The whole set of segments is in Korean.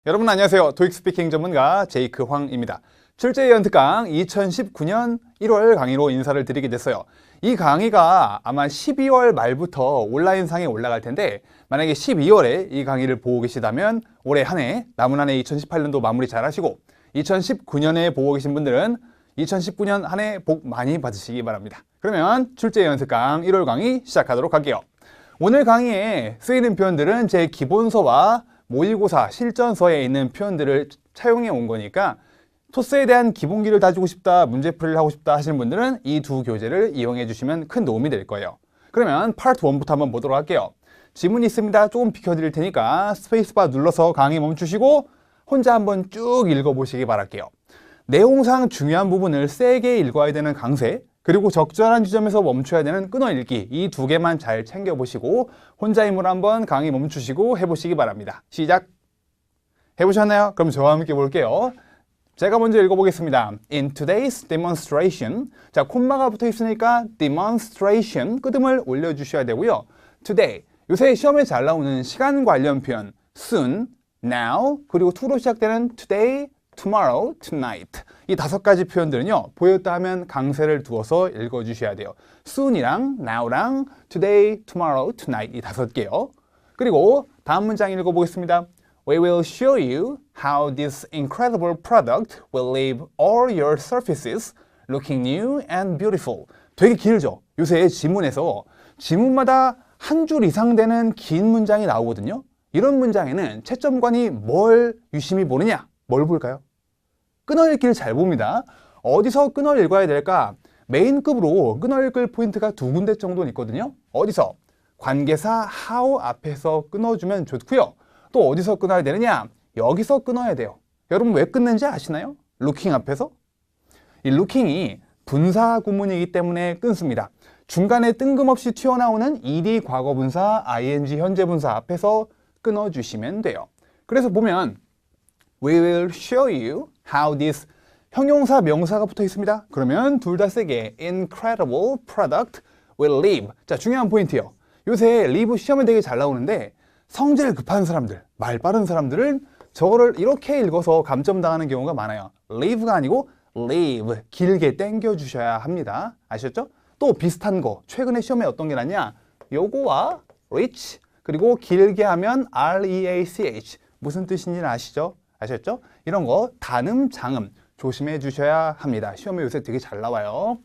여러분 안녕하세요. 토익 스피킹 전문가 제이크 황입니다. 출제 예언 특강 2019년 1월 강의로 인사를 드리게 됐어요. 이 강의가 아마 12월 말부터 온라인상에 올라갈 텐데 만약에 12월에 이 강의를 보고 계시다면 올해 한 해, 남은 한 해 2018년도 마무리 잘 하시고 2019년에 보고 계신 분들은 2019년 한 해 복 많이 받으시기 바랍니다. 그러면 출제 예언 특강 1월 강의 시작하도록 할게요. 오늘 강의에 쓰이는 표현들은 제 기본서와 모의고사, 실전서에 있는 표현들을 차용해 온 거니까 토스에 대한 기본기를 다지고 싶다, 문제풀이를 하고 싶다 하시는 분들은 이 두 교재를 이용해 주시면 큰 도움이 될 거예요. 그러면 파트 1부터 한번 보도록 할게요. 지문이 있습니다. 조금 비켜드릴 테니까 스페이스바 눌러서 강의 멈추시고 혼자 한번 쭉 읽어보시기 바랄게요. 내용상 중요한 부분을 세게 읽어야 되는 강세, 그리고 적절한 지점에서 멈춰야 되는 끊어읽기, 이 두 개만 잘 챙겨보시고 혼자 힘으로 한번 강의 멈추시고 해보시기 바랍니다. 시작! 해보셨나요? 그럼 저와 함께 볼게요. 제가 먼저 읽어보겠습니다. In today's demonstration, 자, 콤마가 붙어 있으니까 demonstration, 끄듬을 올려주셔야 되고요. Today, 요새 시험에 잘 나오는 시간 관련 표현 soon, now, 그리고 to로 시작되는 today, tomorrow, tonight. 이 5가지 표현들은요, 보였다 하면 강세를 두어서 읽어주셔야 돼요. soon이랑 now랑 today, tomorrow, tonight 이 5개요. 그리고 다음 문장 읽어보겠습니다. We will show you how this incredible product will leave all your surfaces looking new and beautiful. 되게 길죠? 요새 지문에서 지문마다 한 줄 이상 되는 긴 문장이 나오거든요. 이런 문장에는 채점관이 뭘 유심히 보느냐? 뭘 볼까요? 끊어읽기를 잘 봅니다. 어디서 끊어 읽어야 될까? 메인급으로 끊어 읽을 포인트가 2군데 정도는 있거든요. 어디서? 관계사 how 앞에서 끊어주면 좋고요. 또 어디서 끊어야 되느냐? 여기서 끊어야 돼요. 여러분 왜 끊는지 아시나요? looking 앞에서? 이 looking이 분사 구문이기 때문에 끊습니다. 중간에 뜬금없이 튀어나오는 ed 과거분사, ing 현재분사 앞에서 끊어주시면 돼요. 그래서 보면 We will show you how this 형용사, 명사가 붙어 있습니다. 그러면 둘 다 세게 incredible product will leave. 자, 중요한 포인트예요. 요새 leave 시험에 되게 잘 나오는데 성질 급한 사람들, 말 빠른 사람들은 저거를 이렇게 읽어서 감점당하는 경우가 많아요. leave가 아니고 leave, 길게 땡겨 주셔야 합니다. 아셨죠? 또 비슷한 거, 최근에 시험에 어떤 게 났냐? 요거와 reach, 그리고 길게 하면 reach. 무슨 뜻인지는 아시죠? 아셨죠? 이런 거 단음, 장음 조심해 주셔야 합니다. 시험에 요새 되게 잘 나와요.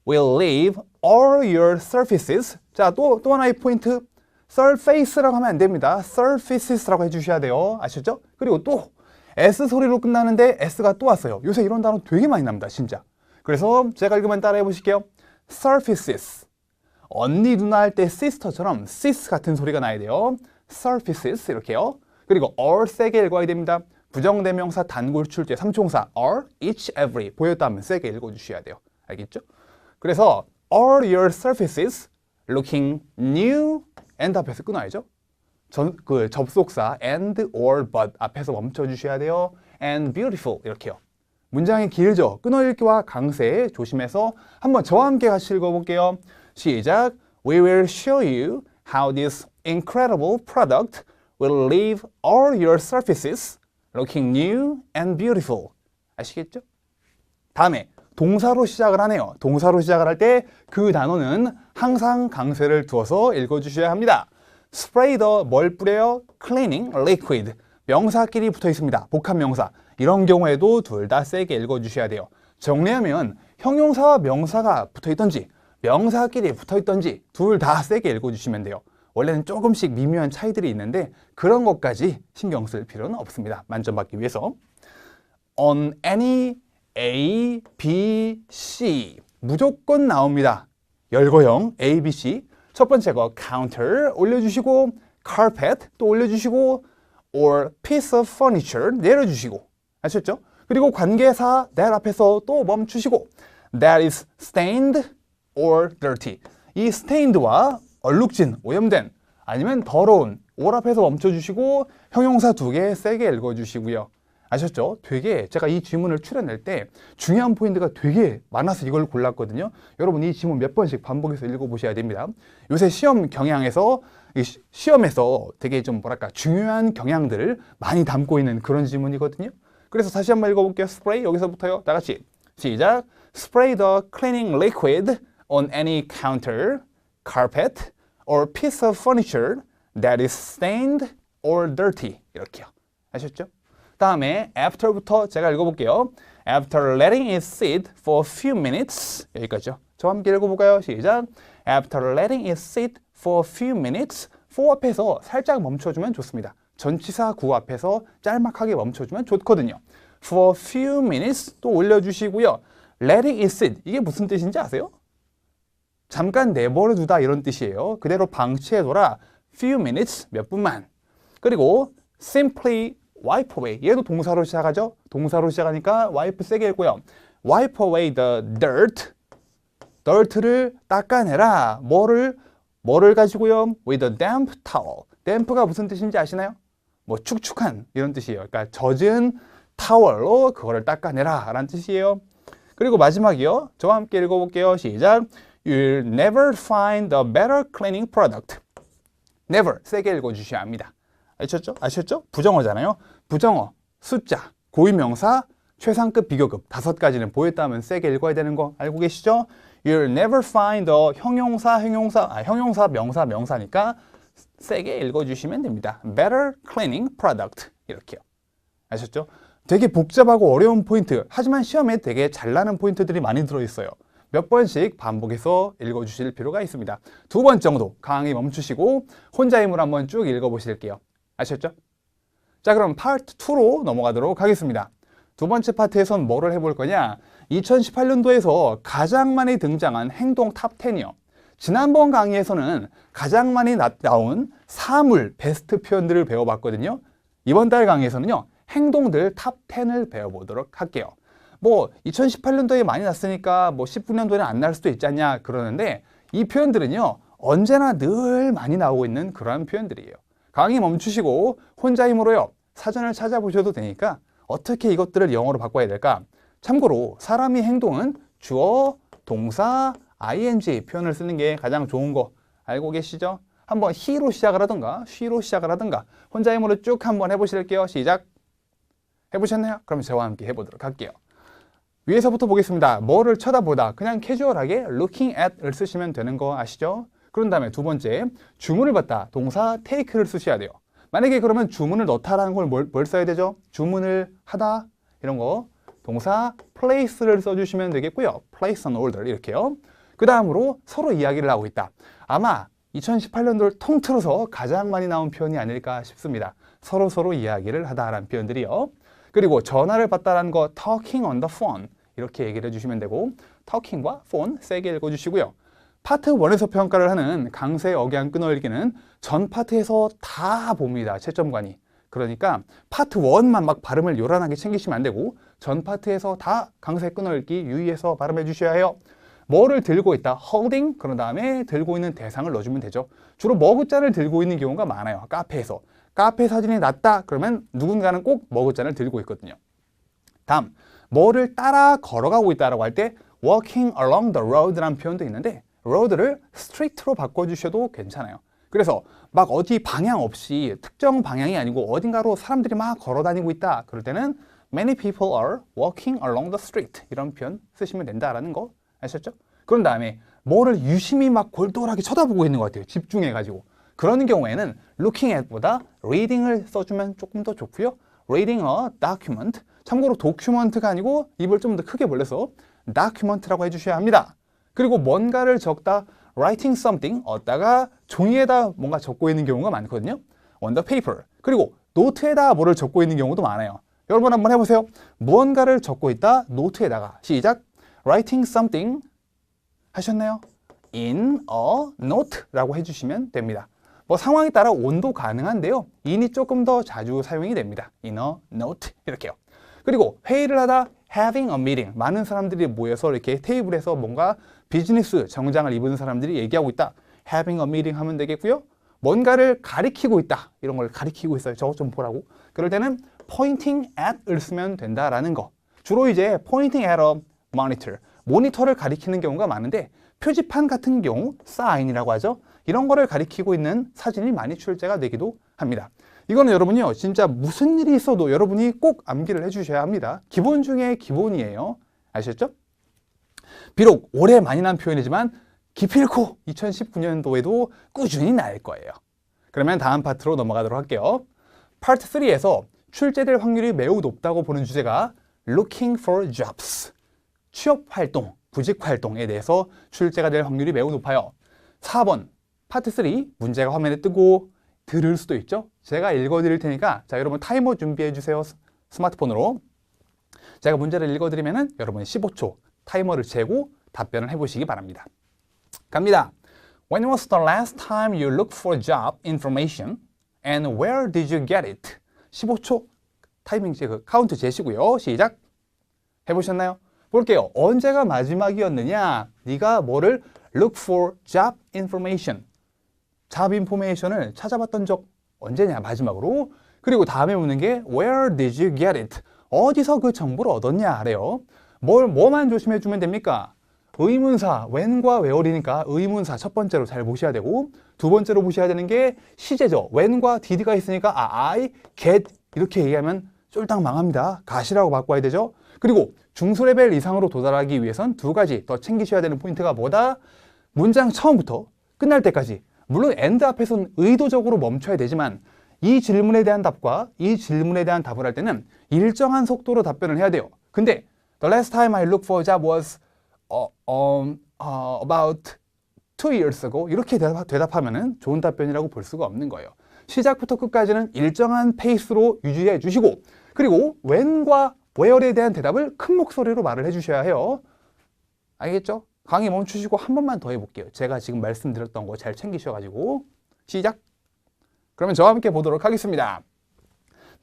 Will leave all your surfaces. 자, 또 하나의 포인트. surface라고 하면 안 됩니다. surfaces라고 해주셔야 돼요. 아셨죠? 그리고 또 S 소리로 끝나는데 S가 또 왔어요. 요새 이런 단어 되게 많이 납니다. 진짜. 그래서 제가 읽으면 따라해 보실게요. surfaces. 언니, 누나 할 때 sister처럼 sis 같은 소리가 나야 돼요. surfaces 이렇게요. 그리고 all 세게 읽어야 됩니다. 부정대명사 단골 출제 3총사 all, each, every 보였다 하면 세게 읽어주셔야 돼요. 알겠죠? 그래서 all your surfaces looking new and 앞에서 끊어야죠. 접속사 and or but 앞에서 멈춰주셔야 돼요. and beautiful 이렇게요. 문장이 길죠? 끊어읽기와 강세 조심해서 한번 저와 함께 같이 읽어볼게요. 시작! We will show you how this incredible product will leave all your surfaces looking new and beautiful. 아시겠죠? 다음에 동사로 시작을 하네요. 동사로 시작을 할 때 그 단어는 항상 강세를 두어서 읽어주셔야 합니다. spray the 뭘 뿌려요? cleaning liquid. 명사끼리 붙어 있습니다. 복합명사. 이런 경우에도 둘 다 세게 읽어주셔야 돼요. 정리하면 형용사와 명사가 붙어 있던지 명사끼리 붙어 있던지 둘 다 세게 읽어주시면 돼요. 원래는 조금씩 미묘한 차이들이 있는데 그런 것까지 신경 쓸 필요는 없습니다. 만점 받기 위해서. On any A, B, C 무조건 나옵니다. 열거형 A, B, C 첫 번째 거 counter 올려주시고 carpet 또 올려주시고 or piece of furniture 내려주시고 아셨죠? 그리고 관계사 that 앞에서 또 멈추시고 that is stained or dirty 이 stained와 얼룩진, 오염된, 아니면 더러운, 올 앞에서 멈춰주시고 형용사 2개 세게 읽어주시고요. 아셨죠? 되게 제가 이 지문을 추려낼 때 중요한 포인트가 되게 많아서 이걸 골랐거든요. 여러분 이 지문 몇 번씩 반복해서 읽어보셔야 됩니다. 요새 시험 경향에서 시험에서 되게 좀 뭐랄까 중요한 경향들을 많이 담고 있는 그런 지문이거든요. 그래서 다시 한번 읽어볼게요. 스프레이 여기서부터요. 다 같이 시작. Spray the cleaning liquid on any counter, carpet, or piece of furniture that is stained or dirty. 이렇게요. 아셨죠? 다음에 after부터 제가 읽어볼게요. After letting it sit for a few minutes. 여기까지요. 저와 함께 읽어볼까요? 시작. After letting it sit for a few minutes. for 앞에서 살짝 멈춰주면 좋습니다. 전치사 구 앞에서 짤막하게 멈춰주면 좋거든요. For a few minutes 또 올려주시고요. Letting it sit. 이게 무슨 뜻인지 아세요? 잠깐 내버려 두다 이런 뜻이에요. 그대로 방치해둬라. Few minutes 몇 분만. 그리고 simply wipe away. 얘도 동사로 시작하죠. 동사로 시작하니까 wipe 세게 읽고요. Wipe away the dirt. dirt를 닦아내라. 뭐를 가지고요? With a damp towel. damp가 무슨 뜻인지 아시나요? 뭐 축축한 이런 뜻이에요. 그러니까 젖은 타월로 그거를 닦아내라 라는 뜻이에요. 그리고 마지막이요. 저와 함께 읽어볼게요. 시작. You'll never find a better cleaning product. never 세게 읽어주셔야 합니다. 아셨죠? 아셨죠? 부정어잖아요. 부정어, 숫자, 고유명사, 최상급, 비교급 5가지는 보였다면 세게 읽어야 되는 거 알고 계시죠? You'll never find a 형용사, 명사, 명사니까 세게 읽어주시면 됩니다. Better cleaning product 이렇게요. 아셨죠? 되게 복잡하고 어려운 포인트, 하지만 시험에 되게 잘 나는 포인트들이 많이 들어있어요. 몇 번씩 반복해서 읽어주실 필요가 있습니다. 2번 정도 강의 멈추시고 혼자 힘으로 한번 쭉 읽어보실게요. 아셨죠? 자, 그럼 파트 2로 넘어가도록 하겠습니다. 두 번째 파트에선 뭐를 해볼 거냐? 2018년도에서 가장 많이 등장한 행동 탑 10이요. 지난번 강의에서는 가장 많이 나온 사물 베스트 표현들을 배워봤거든요. 이번 달 강의에서는요. 행동들 탑 10을 배워보도록 할게요. 뭐 2018년도에 많이 났으니까 뭐 19년도에는 안 날 수도 있지 않냐 그러는데 이 표현들은요. 언제나 늘 많이 나오고 있는 그러한 표현들이에요. 강의 멈추시고 혼자 힘으로요. 사전을 찾아보셔도 되니까 어떻게 이것들을 영어로 바꿔야 될까? 참고로 사람이 행동은 주어, 동사, ing 표현을 쓰는 게 가장 좋은 거 알고 계시죠? 한번 he로 시작을 하든가 she로 시작을 하든가 혼자 힘으로 쭉 한번 해보실게요. 시작! 해보셨나요? 그럼 저와 함께 해보도록 할게요. 위에서부터 보겠습니다. 뭐를 쳐다보다 그냥 캐주얼하게 looking at을 쓰시면 되는 거 아시죠? 그런 다음에 두 번째 주문을 받다 동사 take를 쓰셔야 돼요. 만약에 그러면 주문을 넣다라는 걸 뭘 써야 되죠? 주문을 하다 이런 거 동사 place를 써주시면 되겠고요. place on order 이렇게요. 그 다음으로 서로 이야기를 하고 있다. 아마 2018년도를 통틀어서 가장 많이 나온 표현이 아닐까 싶습니다. 서로 이야기를 하다라는 표현들이요. 그리고 전화를 받다라는 거 talking on the phone 이렇게 얘기를 해주시면 되고 talking과 phone 세게 읽어주시고요. 파트 1에서 평가를 하는 강세, 억양, 끊어읽기는 전 파트에서 다 봅니다. 채점관이. 그러니까 파트 1만 막 발음을 요란하게 챙기시면 안 되고 전 파트에서 다 강세, 끊어읽기 유의해서 발음해 주셔야 해요. 뭐를 들고 있다, holding, 그런 다음에 들고 있는 대상을 넣어주면 되죠. 주로 머그잔을 들고 있는 경우가 많아요. 카페에서. 카페 사진이 났다 그러면 누군가는 꼭 머그잔을 들고 있거든요. 다음, 뭐를 따라 걸어가고 있다라고 할 때 walking along the road라는 표현도 있는데 road를 street로 바꿔주셔도 괜찮아요. 그래서 막 어디 방향 없이 특정 방향이 아니고 어딘가로 사람들이 막 걸어 다니고 있다 그럴 때는 many people are walking along the street 이런 표현 쓰시면 된다라는 거 아셨죠? 그런 다음에 뭐를 유심히 막 골똘하게 쳐다보고 있는 것 같아요. 집중해가지고. 그런 경우에는 looking at보다 reading을 써주면 조금 더 좋고요. reading a document. 참고로 document가 아니고 입을 좀 더 크게 벌려서 document라고 해주셔야 합니다. 그리고 뭔가를 적다 writing something 얻다가 종이에다 뭔가 적고 있는 경우가 많거든요. on the paper. 그리고 노트에다 뭐를 적고 있는 경우도 많아요. 여러분 한번 해보세요. 무언가를 적고 있다 노트에다가 시작. writing something 하셨나요? in a note라고 해주시면 됩니다. 뭐 상황에 따라 온도 가능한데요. in이 조금 더 자주 사용이 됩니다. in a note 이렇게요. 그리고 회의를 하다 having a meeting. 많은 사람들이 모여서 이렇게 테이블에서 뭔가 비즈니스 정장을 입은 사람들이 얘기하고 있다. having a meeting 하면 되겠고요. 뭔가를 가리키고 있다. 이런 걸 가리키고 있어요. 저거 좀 보라고. 그럴 때는 pointing at을 쓰면 된다라는 거. 주로 이제 pointing at a monitor, 모니터를 가리키는 경우가 많은데 표지판 같은 경우 sign이라고 하죠. 이런 거를 가리키고 있는 사진이 많이 출제가 되기도 합니다. 이거는 여러분이요, 진짜 무슨 일이 있어도 여러분이 꼭 암기를 해주셔야 합니다. 기본 중에 기본이에요. 아셨죠? 비록 올해 많이 난 표현이지만 기필코 2019년도에도 꾸준히 나올 거예요. 그러면 다음 파트로 넘어가도록 할게요. 파트 3에서 출제될 확률이 매우 높다고 보는 주제가 Looking for Jobs, 취업활동, 구직활동에 대해서 출제가 될 확률이 매우 높아요. 4번 파트 3 문제가 화면에 뜨고 들을 수도 있죠. 제가 읽어드릴 테니까 자, 여러분 타이머 준비해 주세요. 스마트폰으로. 제가 문제를 읽어드리면 여러분 15초 타이머를 재고 답변을 해보시기 바랍니다. 갑니다. When was the last time you looked for job information and where did you get it? 15초 타이밍 카운트 재시고요. 시작. 해보셨나요? 볼게요. 언제가 마지막이었느냐? 네가 뭐를 look for job information, job information을 찾아봤던 적 언제냐? 마지막으로. 그리고 다음에 묻는 게 where did you get it? 어디서 그 정보를 얻었냐? 래요. 뭐만 조심해 주면 됩니까? 의문사, when과 where이니까 의문사 첫 번째로 잘 보셔야 되고, 두 번째로 보셔야 되는 게 시제죠. when과 did가 있으니까 I get 이렇게 얘기하면 쫄딱 망합니다. got이라고 바꿔야 되죠. 그리고 중소레벨 이상으로 도달하기 위해선 두 가지 더 챙기셔야 되는 포인트가 뭐다? 문장 처음부터 끝날 때까지, 물론 and 앞에서는 의도적으로 멈춰야 되지만 이 질문에 대한 답과 이 질문에 대한 답을 할 때는 일정한 속도로 답변을 해야 돼요. 근데 The last time I looked for a job was about 2 years ago. 이렇게 대답하면 좋은 답변이라고 볼 수가 없는 거예요. 시작부터 끝까지는 일정한 페이스로 유지해 주시고, 그리고 when과 where에 대한 대답을 큰 목소리로 말을 해주셔야 해요. 알겠죠? 강의 멈추시고 한 번만 더 해볼게요. 제가 지금 말씀드렸던 거 잘 챙기셔가지고. 시작! 그러면 저와 함께 보도록 하겠습니다.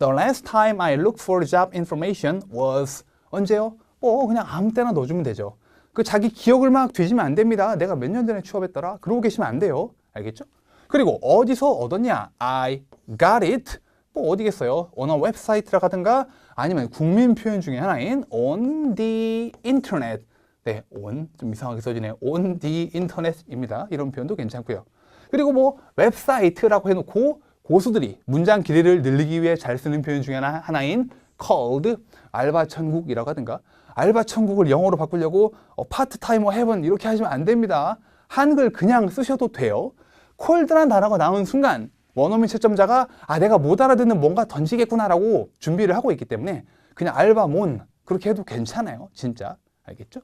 The last time I looked for job information was 언제요? 그냥 아무 때나 넣어주면 되죠. 그 자기 기억을 막 뒤지면 안 됩니다. 내가 몇 년 전에 취업했더라. 그러고 계시면 안 돼요. 알겠죠? 그리고 어디서 얻었냐? I got it. 어디겠어요? 어느 웹사이트라 가든가 아니면 국민 표현 중에 하나인 on the internet. 네, on 좀 이상하게 써지네요. on the internet입니다. 이런 표현도 괜찮고요. 그리고 웹사이트라고 해놓고 고수들이 문장 길이를 늘리기 위해 잘 쓰는 표현 중에 하나인 called, 알바천국이라고 하든가, 알바천국을 영어로 바꾸려고 파트타이머 헤븐 이렇게 하시면 안 됩니다. 한글 그냥 쓰셔도 돼요. cold라는 단어가 나온 순간 원어민 채점자가 내가 못 알아듣는 뭔가 던지겠구나라고 준비를 하고 있기 때문에 그냥 알바몬 그렇게 해도 괜찮아요. 진짜. 알겠죠?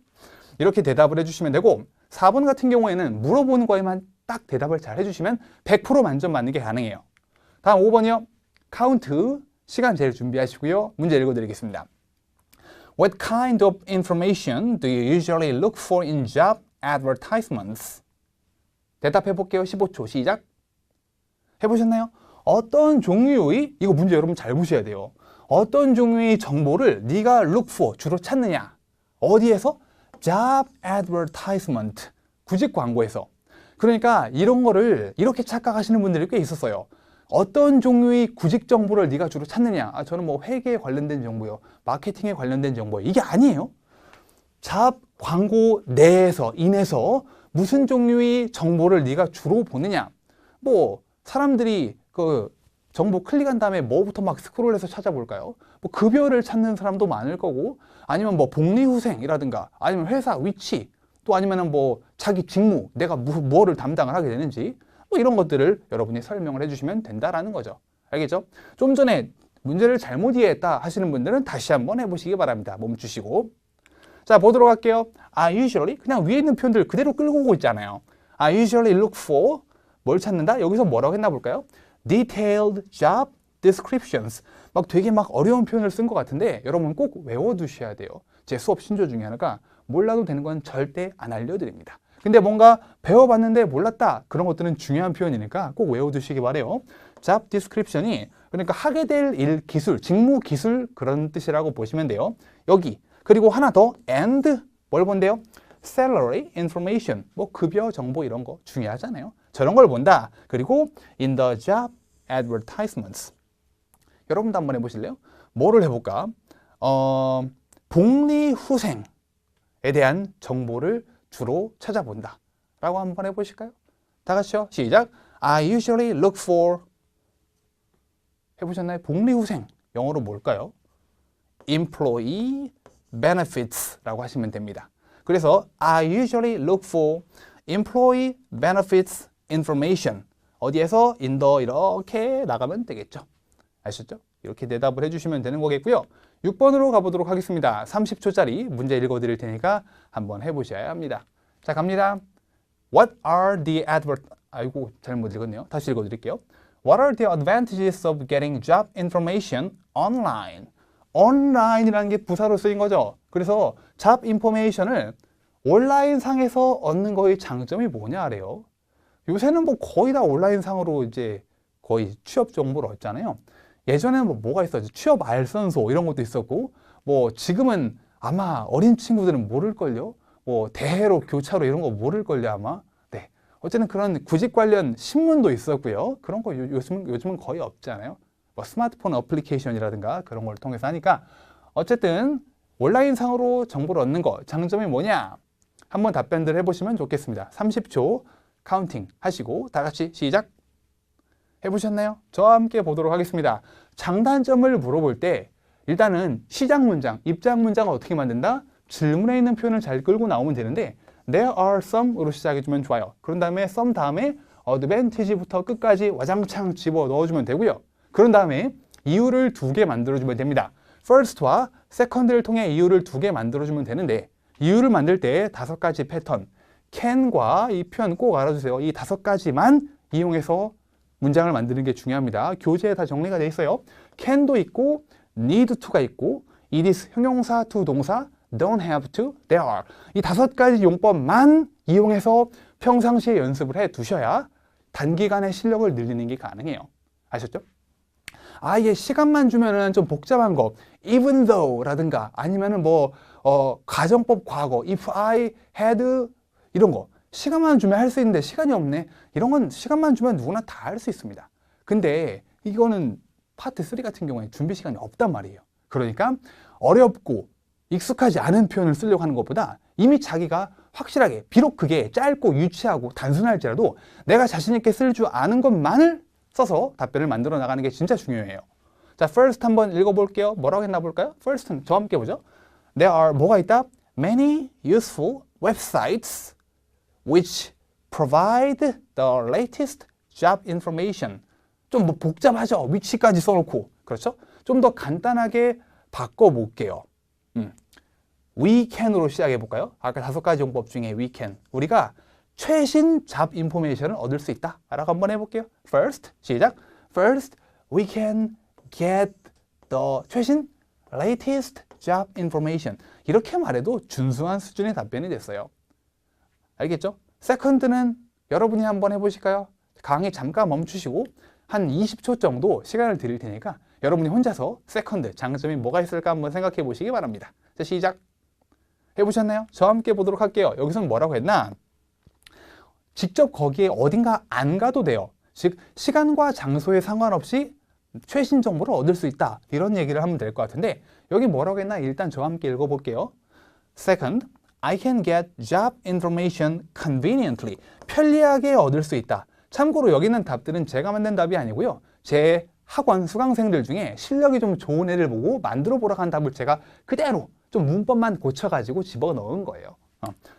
이렇게 대답을 해주시면 되고, 4번 같은 경우에는 물어보는 거에만 딱 대답을 잘 해주시면 100% 만점 맞는 게 가능해요. 다음 5번이요. 카운트, 시간 제일 준비하시고요. 문제 읽어드리겠습니다. What kind of information do you usually look for in job advertisements? 대답해 볼게요. 15초 시작. 해보셨나요? 어떤 종류의, 이거 문제 여러분 잘 보셔야 돼요. 어떤 종류의 정보를 네가 look for, 주로 찾느냐? 어디에서? job advertisement, 구직 광고에서. 그러니까 이런 거를 이렇게 착각하시는 분들이 꽤 있었어요. 어떤 종류의 구직 정보를 네가 주로 찾느냐? 저는 회계에 관련된 정보요, 마케팅에 관련된 정보요. 이게 아니에요. 잡 광고 내에서 인해서 무슨 종류의 정보를 네가 주로 보느냐? 사람들이 그 정보 클릭한 다음에 뭐부터 막 스크롤해서 찾아볼까요? 급여를 찾는 사람도 많을 거고, 아니면 복리후생이라든가, 아니면 회사 위치, 또 아니면 자기 직무, 내가 뭐를 담당을 하게 되는지, 이런 것들을 여러분이 설명을 해주시면 된다라는 거죠. 알겠죠? 좀 전에 문제를 잘못 이해했다 하시는 분들은 다시 한번 해보시기 바랍니다. 멈추시고. 자, 보도록 할게요. I usually, 그냥 위에 있는 표현들 그대로 끌고 오고 있잖아요. I usually look for, 뭘 찾는다? 여기서 뭐라고 했나 볼까요? Detailed job descriptions. 되게 어려운 표현을 쓴 것 같은데 여러분 꼭 외워두셔야 돼요. 제 수업 신조 중에 하나가 몰라도 되는 건 절대 안 알려드립니다. 근데 뭔가 배워봤는데 몰랐다, 그런 것들은 중요한 표현이니까 꼭 외워두시기 바래요. job description이 그러니까 하게 될 일 기술, 직무 기술, 그런 뜻이라고 보시면 돼요. 여기 그리고 하나 더 and 뭘 본대요? salary information, 급여 정보 이런 거 중요하잖아요. 저런 걸 본다. 그리고 in the job advertisements, 여러분도 한번 해보실래요? 뭐를 해볼까? 복리후생에 대한 정보를 주로 찾아본다 라고 한번 해보실까요? 다 같이요. 시작. I usually look for 해보셨나요? 복리후생 영어로 뭘까요? Employee benefits 라고 하시면 됩니다. 그래서 I usually look for employee benefits information. 어디에서? in the 이렇게 나가면 되겠죠. 아셨죠? 이렇게 대답을 해주시면 되는 거겠고요. 6번으로 가보도록 하겠습니다. 30초짜리 문제 읽어드릴 테니까 한번 해보셔야 합니다. 자, 갑니다. What are the 아이고, 잘못 읽었네요. 다시 읽어드릴게요. What are the advantages of getting job information online? online이라는 게 부사로 쓰인 거죠. 그래서 job information을 온라인 상에서 얻는 거의 장점이 뭐냐래요. 요새는 뭐 거의 다 온라인 상으로 이제 거의 취업 정보를 얻잖아요. 예전에는 뭐가 있었지? 취업 알선소 이런 것도 있었고, 뭐 지금은 아마 어린 친구들은 모를걸요? 뭐 대회로 교차로 이런 거 모를걸요 아마. 네. 어쨌든 그런 구직 관련 신문도 있었고요. 그런 거 요즘은 거의 없잖아요. 뭐 스마트폰 어플리케이션이라든가 그런 걸 통해서 하니까 어쨌든 온라인 상으로 정보를 얻는 거 장점이 뭐냐? 한번 답변들 해보시면 좋겠습니다. 30초 카운팅 하시고 다 같이 시작 해보셨나요? 저와 함께 보도록 하겠습니다. 장단점을 물어볼 때 일단은 시작 문장, 입장 문장을 어떻게 만든다? 질문에 있는 표현을 잘 끌고 나오면 되는데 There are some으로 시작해주면 좋아요. 그런 다음에 some 다음에 advantage부터 끝까지 와장창 집어 넣어주면 되고요. 그런 다음에 이유를 2개 만들어주면 됩니다. first와 second를 통해 이유를 2개 만들어주면 되는데 이유를 만들 때 5가지 패턴 can과 이 표현 꼭 알아주세요. 이 5가지만 이용해서 문장을 만드는 게 중요합니다. 교재에 다 정리가 돼 있어요. can도 있고 need to가 있고 it is 형용사 to 동사 don't have to, there are 이 5가지 용법만 이용해서 평상시에 연습을 해 두셔야 단기간에 실력을 늘리는 게 가능해요. 아셨죠? 아예 시간만 주면은 좀 복잡한 거 even though 라든가 아니면은 뭐 가정법 과거 if I had 이런 거 시간만 주면 할 수 있는데 시간이 없네 이런 건 시간만 주면 누구나 다 할 수 있습니다. 근데 이거는 파트 3 같은 경우에 준비 시간이 없단 말이에요. 그러니까 어렵고 익숙하지 않은 표현을 쓰려고 하는 것보다 이미 자기가 확실하게 비록 그게 짧고 유치하고 단순할지라도 내가 자신 있게 쓸 줄 아는 것만을 써서 답변을 만들어 나가는 게 진짜 중요해요. 자, first 한번 읽어볼게요. 뭐라고 했나 볼까요? first는 저와 함께 보죠. There are 뭐가 있다? Many useful websites which provide the latest job information. 좀 뭐 복잡하죠? 위치까지 써놓고. 그렇죠? 좀 더 간단하게 바꿔볼게요. We can으로 시작해볼까요? 아까 5가지 용법 중에 we can. 우리가 최신 잡 인포메이션을 얻을 수 있다 라고 한번 해볼게요. First, 시작. First, we can get the 최신 latest job information. 이렇게 말해도 준수한 수준의 답변이 됐어요. 알겠죠? Second는 여러분이 한번 해보실까요? 강의 잠깐 멈추시고 한 20초 정도 시간을 드릴 테니까 여러분이 혼자서 세컨드 장점이 뭐가 있을까 한번 생각해 보시기 바랍니다. 자, 시작. 해보셨나요? 저와 함께 보도록 할게요. 여기서는 뭐라고 했나? 직접 거기에 어딘가 안 가도 돼요. 즉 시간과 장소에 상관없이 최신 정보를 얻을 수 있다. 이런 얘기를 하면 될 것 같은데 여기 뭐라고 했나? 일단 저와 함께 읽어볼게요. Second, I can get job information conveniently. 편리하게 얻을 수 있다. 참고로 여기 있는 답들은 제가 만든 답이 아니고요. 제 학원 수강생들 중에 실력이 좀 좋은 애들 보고 만들어 보라고 한 답을 제가 그대로 좀 문법만 고쳐가지고 집어넣은 거예요.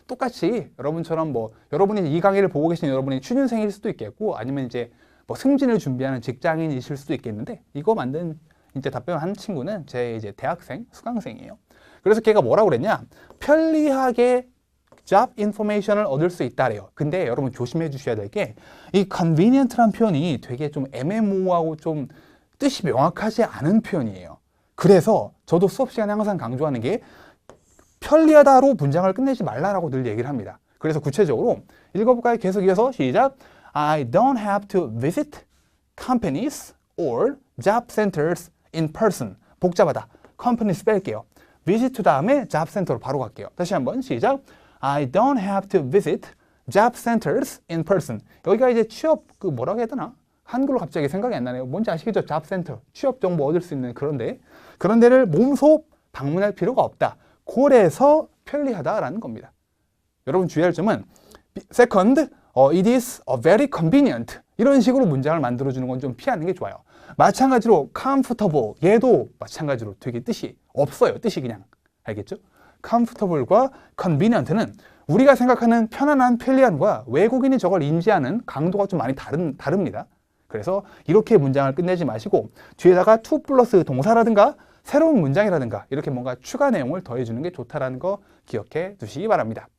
똑같이 여러분처럼 뭐 여러분이 이 강의를 보고 계신 여러분이 취준생일 수도 있겠고 아니면 이제 뭐 승진을 준비하는 직장인이실 수도 있겠는데 이거 만든 이제 답변을 한 친구는 제 이제 대학생 수강생이에요. 그래서 걔가 뭐라고 그랬냐? 편리하게 job information을 얻을 수 있다래요. 근데 여러분 조심해 주셔야 될 게 이 convenient란 표현이 되게 좀 애매모호하고 좀 뜻이 명확하지 않은 표현이에요. 그래서 저도 수업 시간에 항상 강조하는 게 편리하다로 문장을 끝내지 말라라고 늘 얘기를 합니다. 그래서 구체적으로 읽어볼까요? 계속 이어서 시작. I don't have to visit companies or job centers in person. 복잡하다. companies 뺄게요. visit 다음에 job center로 바로 갈게요. 다시 한번 시작. I don't have to visit job centers in person. 여기가 이제 취업 뭐라고 해야 되나? 한글로 갑자기 생각이 안 나네요. 뭔지 아시겠죠? 잡센터, 취업 정보 얻을 수 있는 그런 데를 몸소 방문할 필요가 없다. 그래서 편리하다라는 겁니다. 여러분 주의할 점은 second, it is very convenient. 이런 식으로 문장을 만들어주는 건 좀 피하는 게 좋아요. 마찬가지로 comfortable, 얘도 마찬가지로 되게 뜻이 없어요. 뜻이 그냥. 알겠죠? comfortable과 convenient는 우리가 생각하는 편안한, 편리함과 외국인이 저걸 인지하는 강도가 좀 많이 다릅니다. 그래서 이렇게 문장을 끝내지 마시고 뒤에다가 to 플러스 동사라든가 새로운 문장이라든가 이렇게 뭔가 추가 내용을 더해주는 게 좋다라는 거 기억해 두시기 바랍니다.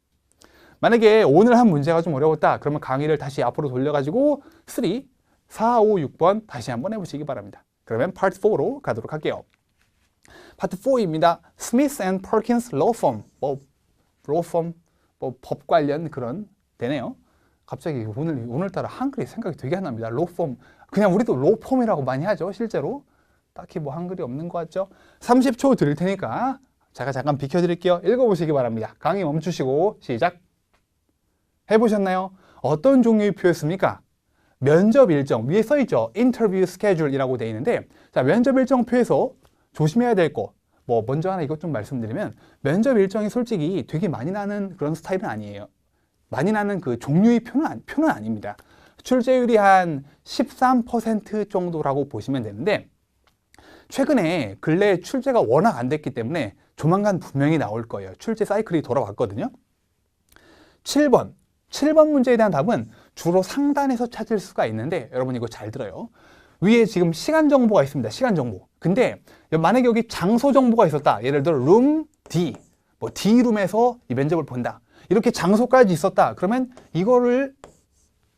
만약에 오늘 한 문제가 좀 어려웠다. 그러면 강의를 다시 앞으로 돌려가지고 3, 4, 5, 6번 다시 한번 해보시기 바랍니다. 그러면 파트 4로 가도록 할게요. 파트 4입니다. Smith and Perkins Law Firm. Law Firm, 법 관련 그런 되네요. 갑자기 오늘따라 한글이 생각이 되게 안 납니다. Law Firm. 그냥 우리도 Law Firm이라고 많이 하죠. 실제로. 딱히 뭐 한글이 없는 것 같죠? 30초 드릴 테니까 제가 잠깐 비켜드릴게요. 읽어보시기 바랍니다. 강의 멈추시고 시작. 해보셨나요? 어떤 종류의 표였습니까? 면접 일정, 위에 써있죠? 인터뷰 스케줄이라고 되어 있는데 자, 면접 일정 표에서 조심해야 될 거 먼저 하나 이것 좀 말씀드리면 면접 일정이 솔직히 되게 많이 나는 그런 스타일은 아니에요. 많이 나는 그 종류의 표는 아닙니다. 출제율이 한 13% 정도라고 보시면 되는데 최근에 근래 출제가 워낙 안 됐기 때문에 조만간 분명히 나올 거예요. 출제 사이클이 돌아왔거든요. 7번 문제에 대한 답은 주로 상단에서 찾을 수가 있는데 여러분 이거 잘 들어요. 위에 지금 시간 정보가 있습니다. 시간 정보. 근데 만약에 여기 장소 정보가 있었다. 예를 들어 룸 D, D룸에서 이 면접을 본다. 이렇게 장소까지 있었다. 그러면 이거를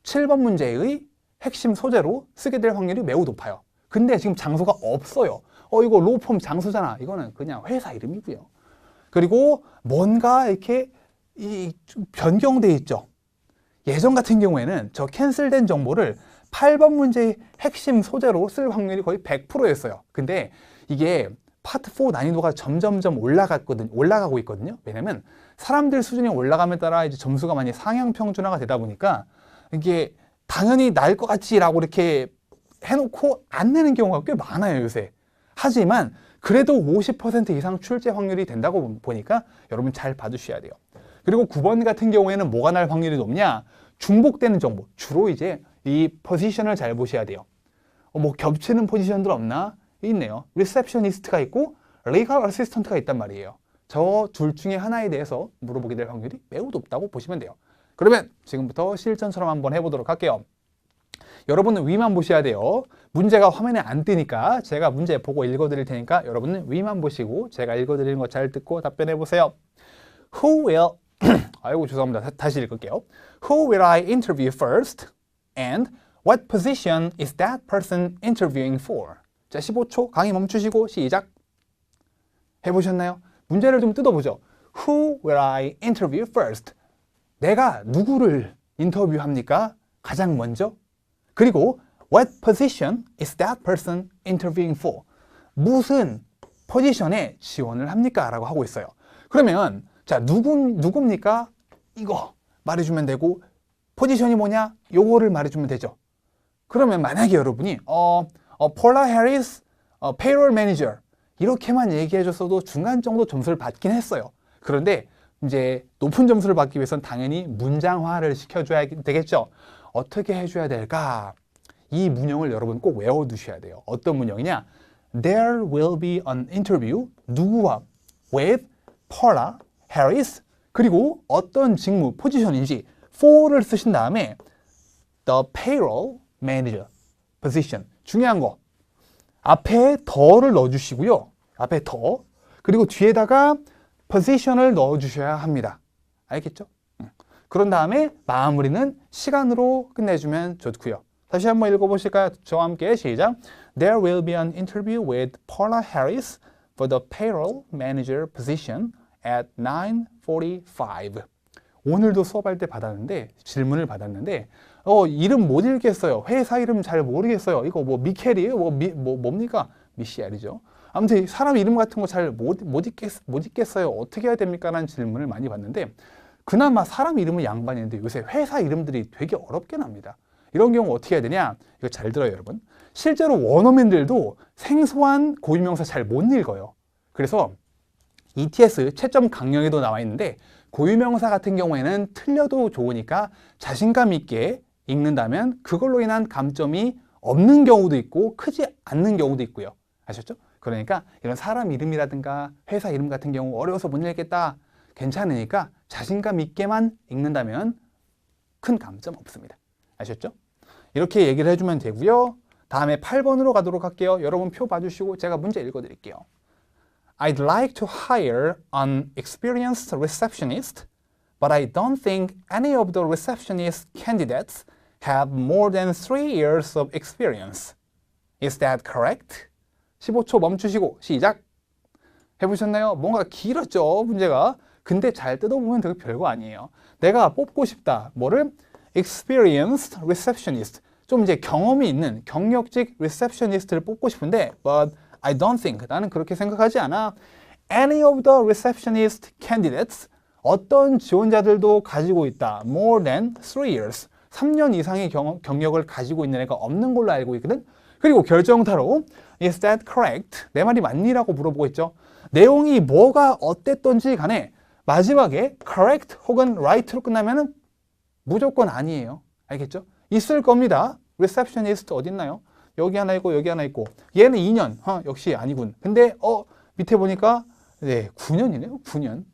7번 문제의 핵심 소재로 쓰게 될 확률이 매우 높아요. 근데 지금 장소가 없어요. 이거 로펌 장소잖아. 이거는 그냥 회사 이름이고요. 그리고 뭔가 이렇게 변경돼 있죠. 예전 같은 경우에는 저 캔슬된 정보를 8번 문제의 핵심 소재로 쓸 확률이 거의 100%였어요. 근데 이게 파트 4 난이도가 점점점 올라가고 있거든요. 왜냐면 사람들 수준이 올라감에 따라 이제 점수가 많이 상향 평준화가 되다 보니까 이게 당연히 날 것 같지라고 이렇게 해놓고 안 내는 경우가 꽤 많아요, 요새. 하지만 그래도 50% 이상 출제 확률이 된다고 보니까 여러분 잘 봐주셔야 돼요. 그리고 9번 같은 경우에는 뭐가 날 확률이 높냐? 중복되는 정보. 주로 이제 이 포지션을 잘 보셔야 돼요. 겹치는 포지션들 없나? 있네요. 리셉셔니스트가 있고 리걸 어시스턴트가 있단 말이에요. 저 둘 중에 하나에 대해서 물어보게 될 확률이 매우 높다고 보시면 돼요. 그러면 지금부터 실전처럼 한번 해보도록 할게요. 여러분은 위만 보셔야 돼요. 문제가 화면에 안 뜨니까 제가 문제 보고 읽어드릴 테니까 여러분은 위만 보시고 제가 읽어드리는 거 잘 듣고 답변해 보세요. Who will 아이고 죄송합니다. 다시 읽을게요. Who will I interview first? And what position is that person interviewing for? 자, 15초 강의 멈추시고 시작. 해보셨나요? 문제를 좀 뜯어보죠. Who will I interview first? 내가 누구를 인터뷰합니까? 가장 먼저. 그리고 what position is that person interviewing for? 무슨 포지션에 지원을 합니까? 라고 하고 있어요. 그러면 자, 누굽니까? 이거 말해주면 되고 포지션이 뭐냐? 요거를 말해주면 되죠. 그러면 만약에 여러분이 폴라 해리스 페이롤 매니저 이렇게만 얘기해줬어도 중간 정도 점수를 받긴 했어요. 그런데 이제 높은 점수를 받기 위해서는 당연히 문장화를 시켜줘야 되겠죠. 어떻게 해줘야 될까? 이 문형을 여러분 꼭 외워두셔야 돼요. 어떤 문형이냐? There will be an interview. 누구와? With Paula Harris. 그리고 어떤 직무, 포지션인지 for를 쓰신 다음에 the payroll manager position. 중요한 거. 앞에 더를 넣어주시고요. 앞에 더. 그리고 뒤에다가 position을 넣어주셔야 합니다. 알겠죠? 그런 다음에 마무리는 시간으로 끝내주면 좋고요. 다시 한번 읽어보실까요? 저와 함께 시작. There will be an interview with Paula Harris for the payroll manager position at 9:45. 오늘도 수업할 때 질문을 받았는데 이름 못 읽겠어요. 회사 이름 잘 모르겠어요. 이거 미켈이에요? 뭡니까? 미시엘이죠. 아무튼 사람 이름 같은 거 잘 못 읽겠어요. 어떻게 해야 됩니까? 라는 질문을 많이 받는데 그나마 사람 이름은 양반인데 요새 회사 이름들이 되게 어렵게 납니다. 이런 경우 어떻게 해야 되냐? 이거 잘 들어요, 여러분. 실제로 원어민들도 생소한 고유명사 잘 못 읽어요. 그래서 ETS 채점 강령에도 나와 있는데 고유명사 같은 경우에는 틀려도 좋으니까 자신감 있게 읽는다면 그걸로 인한 감점이 없는 경우도 있고 크지 않는 경우도 있고요. 아셨죠? 그러니까 이런 사람 이름이라든가 회사 이름 같은 경우 어려워서 못 읽겠다. 괜찮으니까 자신감 있게만 읽는다면 큰 감점 없습니다. 아셨죠? 이렇게 얘기를 해주면 되고요. 다음에 8번으로 가도록 할게요. 여러분 표 봐주시고 제가 문제 읽어드릴게요. I'd like to hire an experienced receptionist, but I don't think any of the receptionist candidates have more than 3 years of experience. Is that correct? 15초 멈추시고 시작! 해보셨나요? 뭔가 길었죠, 문제가. 근데 잘 뜯어보면 되게 별거 아니에요. 내가 뽑고 싶다. 뭐를? Experienced receptionist. 좀 이제 경험이 있는 경력직 receptionist를 뽑고 싶은데 but I don't think. 나는 그렇게 생각하지 않아. Any of the receptionist candidates. 어떤 지원자들도 가지고 있다. More than 3 years. 3년 이상의 경력을 가지고 있는 애가 없는 걸로 알고 있거든. 그리고 결정타로 Is that correct? 내 말이 맞니라고 물어보고 있죠. 내용이 뭐가 어땠던지 간에 마지막에 correct 혹은 right로 끝나면은 무조건 아니에요. 알겠죠? 있을 겁니다. receptionist 어딨나요? 여기 하나 있고 여기 하나 있고 얘는 2년. 역시 아니군. 근데 밑에 보니까 네, 9년이네요. 9년.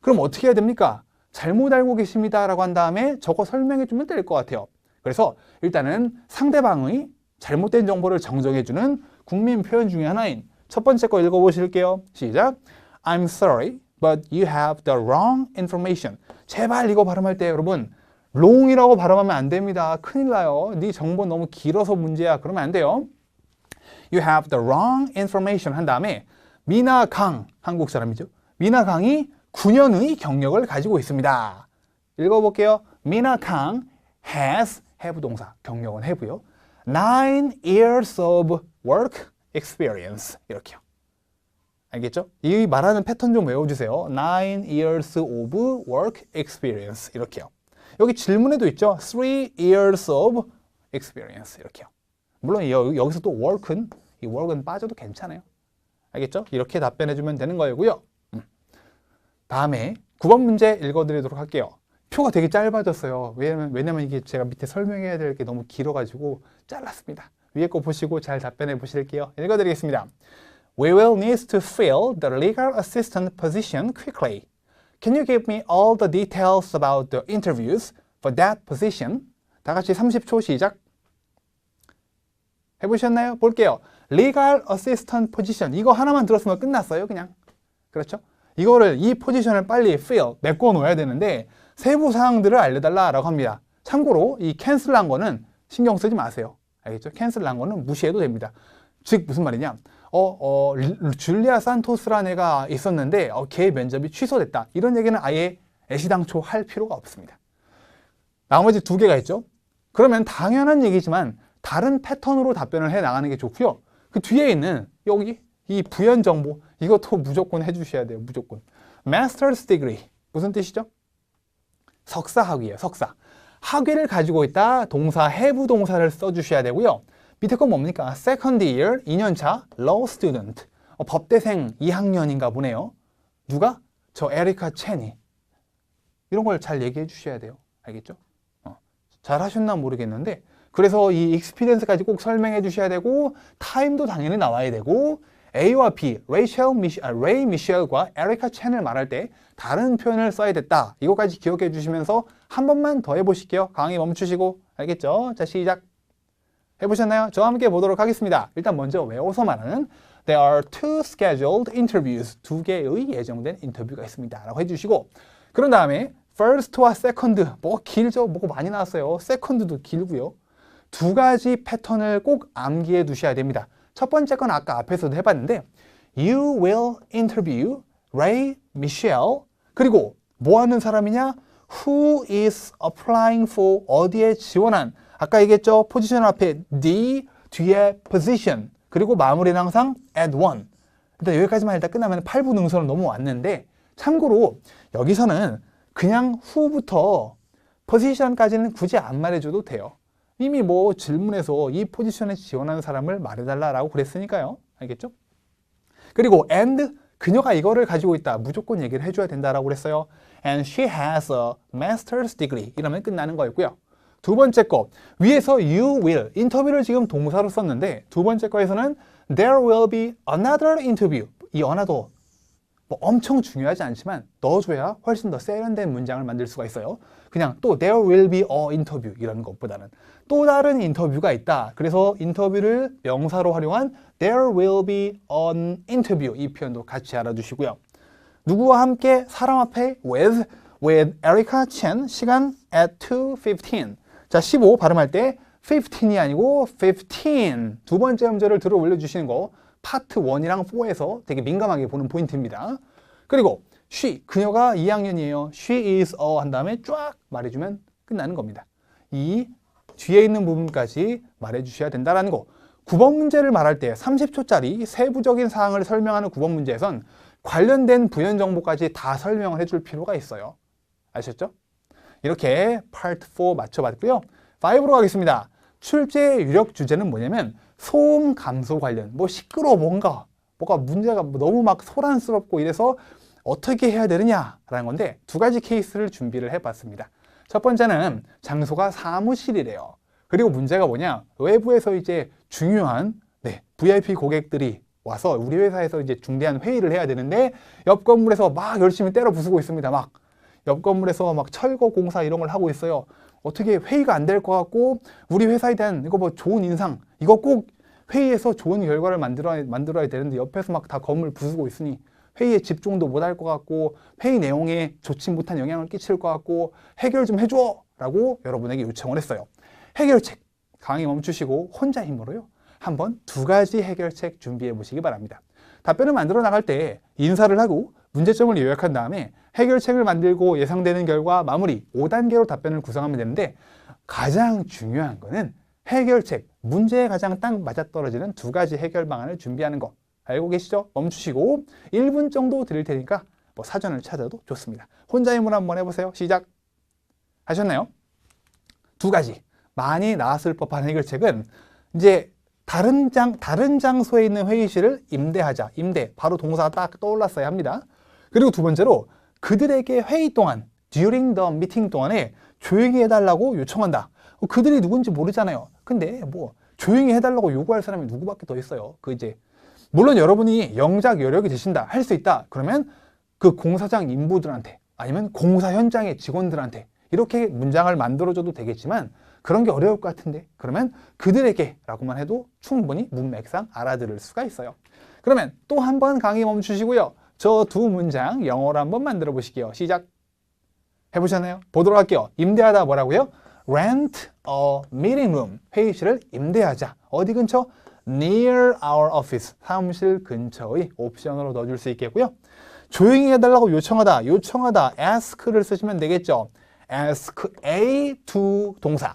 그럼 어떻게 해야 됩니까? 잘못 알고 계십니다 라고 한 다음에 저거 설명해 주면 될 것 같아요. 그래서 일단은 상대방의 잘못된 정보를 정정해주는 국민 표현 중에 하나인 첫 번째 거 읽어보실게요. 시작. I'm sorry, but you have the wrong information. 제발 이거 발음할 때 여러분 wrong이라고 발음하면 안 됩니다. 큰일 나요. 네 정보 너무 길어서 문제야. 그러면 안 돼요. You have the wrong information 한 다음에 미나 강, 한국 사람이죠. 미나 강이 9년의 경력을 가지고 있습니다. 읽어볼게요. 미나 강 has, have 동사, 경력은 have요. 9 years of work experience. 이렇게요. 알겠죠? 이 말하는 패턴 좀 외워주세요. 9 years of work experience. 이렇게요. 여기 질문에도 있죠. 3 years of experience. 이렇게요. 물론 여기서 또 work은, 이 work은 빠져도 괜찮아요. 알겠죠? 이렇게 답변해주면 되는 거고요. 다음에 9번 문제 읽어드리도록 할게요. 표가 되게 짧아졌어요. 왜냐면 이게 제가 밑에 설명해야 될 게 너무 길어가지고 잘랐습니다. 위에 거 보시고 잘 답변해 보실게요. 읽어드리겠습니다. We will need to fill the legal assistant position quickly. Can you give me all the details about the interviews for that position? 다 같이 30초 시작. 해보셨나요? 볼게요. Legal assistant position. 이거 하나만 들었으면 끝났어요, 그냥. 그렇죠? 이거를, 이 포지션을 빨리 fill, 메꿔 놓아야 되는데 세부 사항들을 알려달라라고 합니다. 참고로 이 캔슬한 거는 신경 쓰지 마세요. 알겠죠? 캔슬한 거는 무시해도 됩니다. 즉 무슨 말이냐? 줄리아 산토스라는 애가 있었는데 걔 면접이 취소됐다. 이런 얘기는 아예 애시당초 할 필요가 없습니다. 나머지 두 개가 있죠. 그러면 당연한 얘기지만 다른 패턴으로 답변을 해 나가는 게 좋고요. 그 뒤에 있는 여기 이 부연 정보 이것도 무조건 해주셔야 돼요. 무조건. Master's degree 무슨 뜻이죠? 석사 학위예요. 석사. 학위를 가지고 있다. 동사 have 동사를 써주셔야 되고요. 밑에 건 뭡니까? Second year 2년차 law student. 법대생 2학년인가 보네요. 누가? 저 에리카 첸이. 이런 걸 잘 얘기해 주셔야 돼요. 알겠죠? 잘 하셨나 모르겠는데 그래서 이 experience까지 꼭 설명해 주셔야 되고 타임도 당연히 나와야 되고 A와 B, 레이 미셸과 에리카 첸을 말할 때 다른 표현을 써야 됐다. 이거까지 기억해 주시면서 한 번만 더 해보실게요. 강의 멈추시고. 알겠죠? 자, 시작. 해보셨나요? 저와 함께 보도록 하겠습니다. 일단 먼저 외워서 말하는 There are 2 scheduled interviews. 2개의 예정된 인터뷰가 있습니다. 라고 해주시고 그런 다음에 first와 second. 뭐가 길죠? 뭐가 많이 나왔어요. second도 길고요. 2가지 패턴을 꼭 암기해 두셔야 됩니다. 첫 번째 건 아까 앞에서도 해봤는데 You will interview Ray Michelle. 그리고 뭐 하는 사람이냐? Who is applying for 어디에 지원한 아까 얘기했죠? 포지션 앞에 the 뒤에 position 그리고 마무리는 항상 at one. 일단 여기까지만 일단 끝나면 8부 능선은 넘어왔는데 참고로 여기서는 그냥 who부터 position까지는 굳이 안 말해줘도 돼요. 이미 뭐 질문에서 이 포지션에 지원하는 사람을 말해달라고 그랬으니까요. 알겠죠? 그리고 and 그녀가 이거를 가지고 있다. 무조건 얘기를 해줘야 된다라고 그랬어요. And she has a master's degree. 이러면 끝나는 거였고요. 두 번째 거 위에서 you will 인터뷰를 지금 동사로 썼는데 두 번째 거에서는 there will be another interview. 이 another 뭐 엄청 중요하지 않지만 넣어줘야 훨씬 더 세련된 문장을 만들 수가 있어요. 그냥 또 there will be a interview 이런 것보다는 또 다른 인터뷰가 있다. 그래서 인터뷰를 명사로 활용한 there will be an interview 이 표현도 같이 알아두시고요. 누구와 함께 사람 앞에 with Erica Chen 시간 at 2:15. 자, 15 발음할 때 15이 아니고 15. 두 번째 음절을 들어 올려주시는 거 파트 1이랑 4에서 되게 민감하게 보는 포인트입니다. 그리고 she, 그녀가 2학년이에요. she is a 한 다음에 쫙 말해주면 끝나는 겁니다. 이 뒤에 있는 부분까지 말해주셔야 된다는 거. 9번 문제를 말할 때 30초짜리 세부적인 사항을 설명하는 9번 문제에선 관련된 부연 정보까지 다 설명을 해줄 필요가 있어요. 아셨죠? 이렇게 파트 4 맞춰봤고요. 5로 가겠습니다. 출제의 유력 주제는 뭐냐면 소음 감소 관련, 뭐 시끄러워 뭐가 문제가 너무 막 소란스럽고 이래서 어떻게 해야 되느냐라는 건데 두 가지 케이스를 준비를 해봤습니다. 첫 번째는 장소가 사무실이래요. 그리고 문제가 뭐냐? 외부에서 이제 중요한 VIP 고객들이 와서 우리 회사에서 이제 중대한 회의를 해야 되는데 옆 건물에서 막 열심히 때려 부수고 있습니다. 막 옆 건물에서 막 철거 공사 이런 걸 하고 있어요. 어떻게 회의가 안 될 것 같고 우리 회사에 대한 이거 뭐 좋은 인상 이거 꼭 회의에서 좋은 결과를 만들어야 되는데 옆에서 막 다 건물 부수고 있으니 회의에 집중도 못 할 것 같고 회의 내용에 좋지 못한 영향을 끼칠 것 같고 해결 좀 해줘 라고 여러분에게 요청을 했어요. 해결책 강의 멈추시고 혼자 힘으로요. 한번 두 가지 해결책 준비해 보시기 바랍니다. 답변을 만들어 나갈 때 인사를 하고 문제점을 요약한 다음에 해결책을 만들고 예상되는 결과 마무리 5단계로 답변을 구성하면 되는데 가장 중요한 거는 해결책, 문제에 가장 딱 맞아떨어지는 두 가지 해결 방안을 준비하는 거 알고 계시죠? 멈추시고 1분 정도 드릴 테니까 뭐 사전을 찾아도 좋습니다. 혼자 힘으로 한번 해보세요. 시작! 하셨나요? 두 가지 많이 나왔을 법한 해결책은 이제 다른 장소에 있는 회의실을 임대하자. 임대, 바로 동사가 딱 떠올랐어야 합니다. 그리고 두 번째로 그들에게 회의 동안 during the meeting 동안에 조용히 해달라고 요청한다. 그들이 누군지 모르잖아요. 근데 뭐 조용히 해달라고 요구할 사람이 누구밖에 더 있어요. 그 이제 물론 여러분이 영작 여력이 되신다, 할 수 있다. 그러면 그 공사장 인부들한테 아니면 공사 현장의 직원들한테 이렇게 문장을 만들어줘도 되겠지만 그런 게 어려울 것 같은데 그러면 그들에게 라고만 해도 충분히 문맥상 알아들을 수가 있어요. 그러면 또 한 번 강의 멈추시고요. 저 두 문장 영어로 한번 만들어 보실게요. 시작! 해보셨나요? 보도록 할게요. 임대하다 뭐라고요? Rent a meeting room. 회의실을 임대하자. 어디 근처? Near our office. 사무실 근처의 옵션으로 넣어줄 수 있겠고요. 조용히 해달라고 요청하다. ask를 쓰시면 되겠죠. ask A to 동사.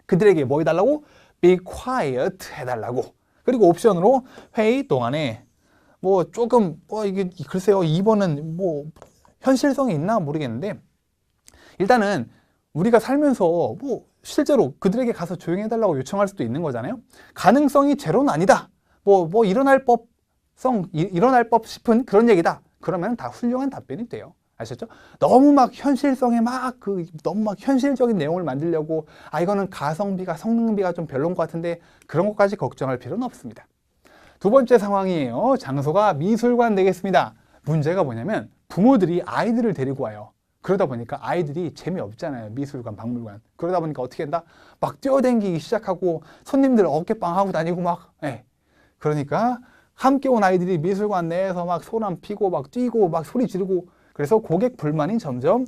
그들에게 뭐 해달라고? Be quiet 해달라고. 그리고 옵션으로 회의 동안에 뭐 조금 이게 글쎄요 2번은 뭐 현실성이 있나 모르겠는데 일단은 우리가 살면서 뭐 실제로 그들에게 가서 조용히 해달라고 요청할 수도 있는 거잖아요. 가능성이 제로는 아니다. 뭐 일어날 법 싶은 그런 얘기다. 그러면 다 훌륭한 답변이 돼요. 아셨죠? 너무 막 현실성에 너무 막 현실적인 내용을 만들려고 이거는 가성비가 성능비가 좀 별로인 것 같은데 그런 것까지 걱정할 필요는 없습니다. 두 번째 상황이에요. 장소가 미술관 되겠습니다. 문제가 뭐냐면 부모들이 아이들을 데리고 와요. 그러다 보니까 아이들이 재미없잖아요. 미술관, 박물관. 그러다 보니까 어떻게 한다? 막 뛰어다니기 시작하고 손님들 어깨빵 하고 다니고 막 그러니까 함께 온 아이들이 미술관 내에서 막 소란 피고 막 뛰고 막 소리 지르고 그래서 고객 불만이 점점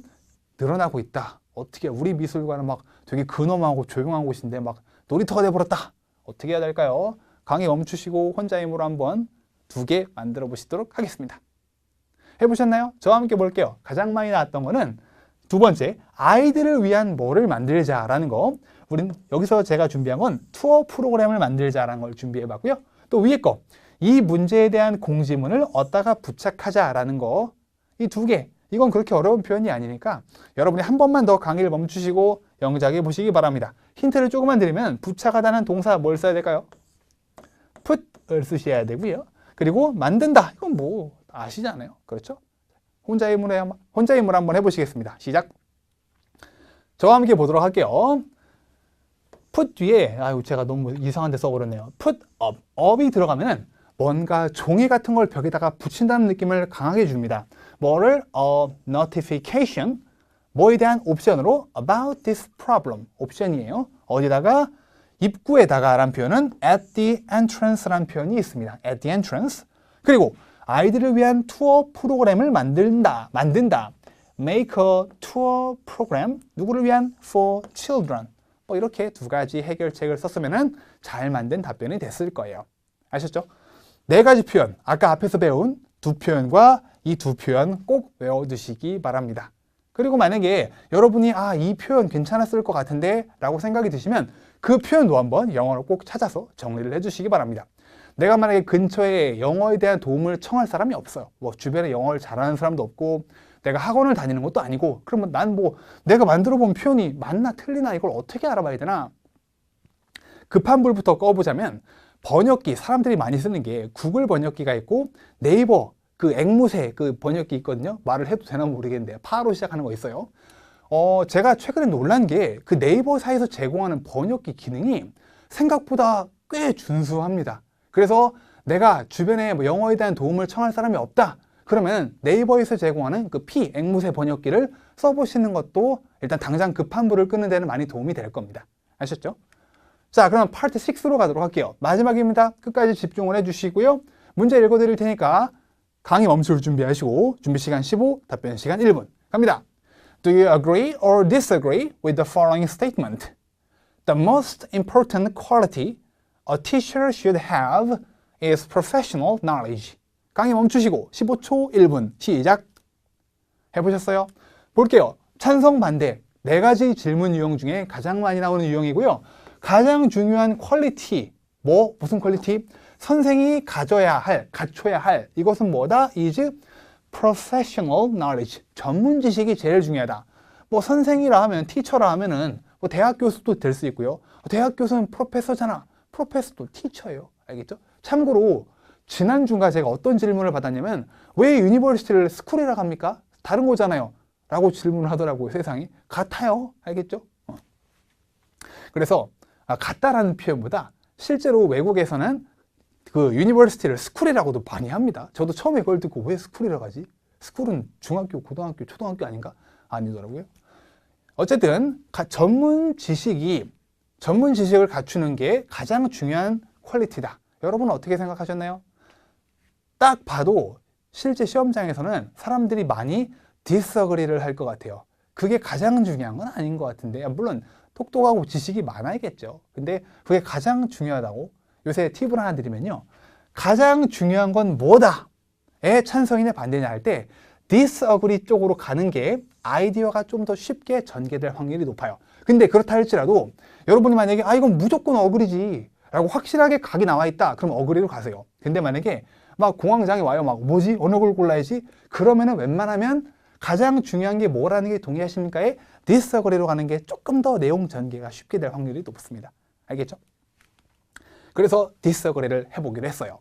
늘어나고 있다. 어떻게 우리 미술관은 막 되게 근엄하고 조용한 곳인데 막 놀이터가 돼버렸다. 어떻게 해야 될까요? 강의 멈추시고 혼자 힘으로 한번 2개 만들어 보시도록 하겠습니다. 해보셨나요? 저와 함께 볼게요. 가장 많이 나왔던 거는 두 번째, 아이들을 위한 뭐를 만들자라는 거. 우린 여기서 제가 준비한 건 투어 프로그램을 만들자라는 걸 준비해 봤고요. 또 위에 거, 이 문제에 대한 공지문을 어디다가 부착하자라는 거. 이 2개, 이건 그렇게 어려운 표현이 아니니까 여러분이 한 번만 더 강의를 멈추시고 영작에 보시기 바랍니다. 힌트를 조금만 드리면 부착하다는 동사 뭘 써야 될까요? put을 쓰셔야 되고요. 그리고 만든다. 이건 뭐 아시잖아요. 그렇죠? 혼자 힘으로 한번 해보시겠습니다. 시작. 저와 함께 보도록 할게요. put 뒤에 제가 너무 이상한 데 써버렸네요. put up. up이 들어가면 뭔가 종이 같은 걸 벽에다가 붙인다는 느낌을 강하게 줍니다. 뭐를? notification. 뭐에 대한 옵션으로 about this problem. 옵션이에요. 어디다가? 입구에다가 라는 표현은 at the entrance 라는 표현이 있습니다. at the entrance. 그리고 아이들을 위한 투어 프로그램을 만든다. make a tour program. 누구를 위한? for children. 뭐 이렇게 두 가지 해결책을 썼으면 잘 만든 답변이 됐을 거예요. 아셨죠? 네 가지 표현, 아까 앞에서 배운 두 표현과 이 두 표현 꼭 외워두시기 바랍니다. 그리고 만약에 여러분이 이 표현 괜찮았을 것 같은데 라고 생각이 드시면 그 표현도 한번 영어로 꼭 찾아서 정리를 해주시기 바랍니다. 내가 만약에 근처에 영어에 대한 도움을 청할 사람이 없어요. 뭐 주변에 영어를 잘하는 사람도 없고 내가 학원을 다니는 것도 아니고 그러면 난 내가 만들어 본 표현이 맞나 틀리나 이걸 어떻게 알아봐야 되나? 급한 불부터 꺼보자면 번역기, 사람들이 많이 쓰는 게 구글 번역기가 있고 네이버 그 앵무새 그 번역기 있거든요. 말을 해도 되나 모르겠는데 파로 시작하는 거 있어요. 제가 최근에 놀란 게 그 네이버사에서 제공하는 번역기 기능이 생각보다 꽤 준수합니다. 그래서 내가 주변에 영어에 대한 도움을 청할 사람이 없다. 그러면 네이버에서 제공하는 그 앵무새 번역기를 써보시는 것도 일단 당장 급한 불을 끄는 데는 많이 도움이 될 겁니다. 아셨죠? 자, 그럼 파트 6로 가도록 할게요. 마지막입니다. 끝까지 집중을 해주시고요. 문제 읽어드릴 테니까 강의 멈출 준비하시고 준비 시간 15, 답변 시간 1분 갑니다. Do you agree or disagree with the following statement? The most important quality a teacher should have is professional knowledge. 강의 멈추시고 15초 1분 시작. 해보셨어요? 볼게요. 찬성 반대 네 가지 질문 유형 중에 가장 많이 나오는 유형이고요. 가장 중요한 퀄리티 무슨 퀄리티? 선생이 갖춰야 할 이것은 뭐다? is professional knowledge. 전문 지식이 제일 중요하다. 선생이라 하면 티처라 하면은 대학 교수도 될 수 있고요. 대학 교수는 프로페서잖아. 프로페서도 티처예요. 알겠죠? 참고로 지난주가 제가 어떤 질문을 받았냐면 왜 유니버시티를 스쿨이라고 합니까? 다른 거잖아요. 라고 질문을 하더라고요. 세상이. 같아요. 알겠죠? 그래서 같다라는 표현보다 실제로 외국에서는 그 유니버시티를 스쿨이라고도 많이 합니다. 저도 처음에 그걸 듣고 왜 스쿨이라고 하지? 스쿨은 중학교, 고등학교, 초등학교 아닌가? 아니더라고요. 어쨌든 전문 지식을 갖추는 게 가장 중요한 퀄리티다. 여러분은 어떻게 생각하셨나요? 딱 봐도 실제 시험장에서는 사람들이 많이 disagree를 할 것 같아요. 그게 가장 중요한 건 아닌 것 같은데 물론 똑똑하고 지식이 많아야겠죠. 근데 그게 가장 중요하다고 요새 팁을 하나 드리면요. 가장 중요한 건 뭐다?에 찬성이냐 반대냐 할 때 disagree 쪽으로 가는 게 아이디어가 좀 더 쉽게 전개될 확률이 높아요. 근데 그렇다 할지라도 여러분이 만약에 이건 무조건 어그리지 라고 확실하게 각이 나와 있다. 그럼 어그리로 가세요. 근데 만약에 막 공황장애 와요. 뭐지? 어느 걸 골라야지? 그러면은 웬만하면 가장 중요한 게 뭐라는 게 동의하십니까에 disagree로 가는 게 조금 더 내용 전개가 쉽게 될 확률이 높습니다. 알겠죠? 그래서 disagree를 해보기로 했어요.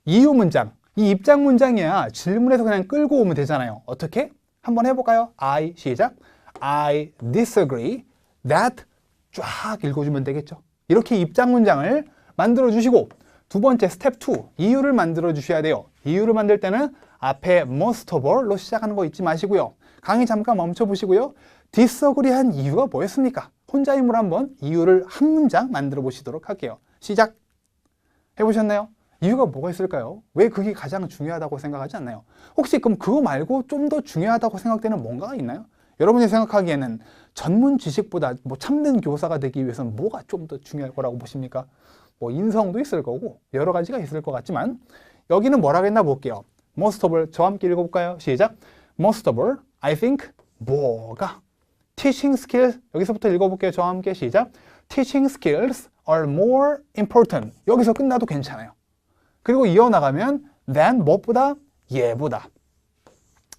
이유 문장, 이 입장 문장이야 질문에서 그냥 끌고 오면 되잖아요. 어떻게? 한번 해볼까요? 시작. I disagree that 쫙 읽어주면 되겠죠. 이렇게 입장 문장을 만들어 주시고 두 번째 스텝 2, 이유를 만들어 주셔야 돼요. 이유를 만들 때는 앞에 most of all로 시작하는 거 잊지 마시고요. 강의 잠깐 멈춰 보시고요. disagree한 이유가 뭐였습니까? 혼자 힘으로 한번 이유를 한 문장 만들어 보시도록 할게요. 시작. 해보셨나요? 이유가 뭐가 있을까요? 왜 그게 가장 중요하다고 생각하지 않나요? 혹시 그럼 그거 말고 좀 더 중요하다고 생각되는 뭔가가 있나요? 여러분이 생각하기에는 전문 지식보다 참된 교사가 되기 위해서는 뭐가 좀 더 중요할 거라고 보십니까? 인성도 있을 거고 여러 가지가 있을 것 같지만 여기는 뭐라고 했나 볼게요. Most of all, 저와 함께 읽어볼까요? 시작. Most of all, I think 뭐가 teaching skills, 여기서부터 읽어볼게요. 저와 함께 시작. Teaching skills are more important. 여기서 끝나도 괜찮아요. 그리고 이어나가면 than 무엇보다 얘보다.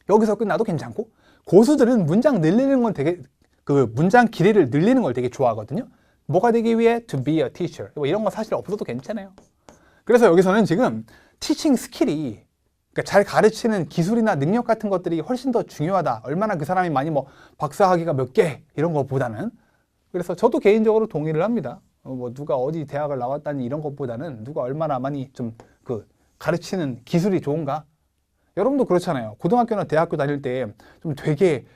여기서 끝나도 괜찮고, 고수들은 문장 늘리는 건 되게, 그 문장 길이를 늘리는 걸 되게 좋아하거든요. 뭐가 되기 위해? To be a teacher. 뭐 이런 거 사실 없어도 괜찮아요. 그래서 여기서는 지금 티칭 스킬이, 그러니까 잘 가르치는 기술이나 능력 같은 것들이 훨씬 더 중요하다. 얼마나 그 사람이 많이 뭐 박사학위가 몇 개 이런 것보다는. 그래서 저도 개인적으로 동의를 합니다. 뭐 누가 어디 대학을 나왔다니 이런 것보다는 누가 얼마나 많이 좀 그 가르치는 기술이 좋은가. 여러분도 그렇잖아요. 고등학교나 대학교 다닐 때 좀 되게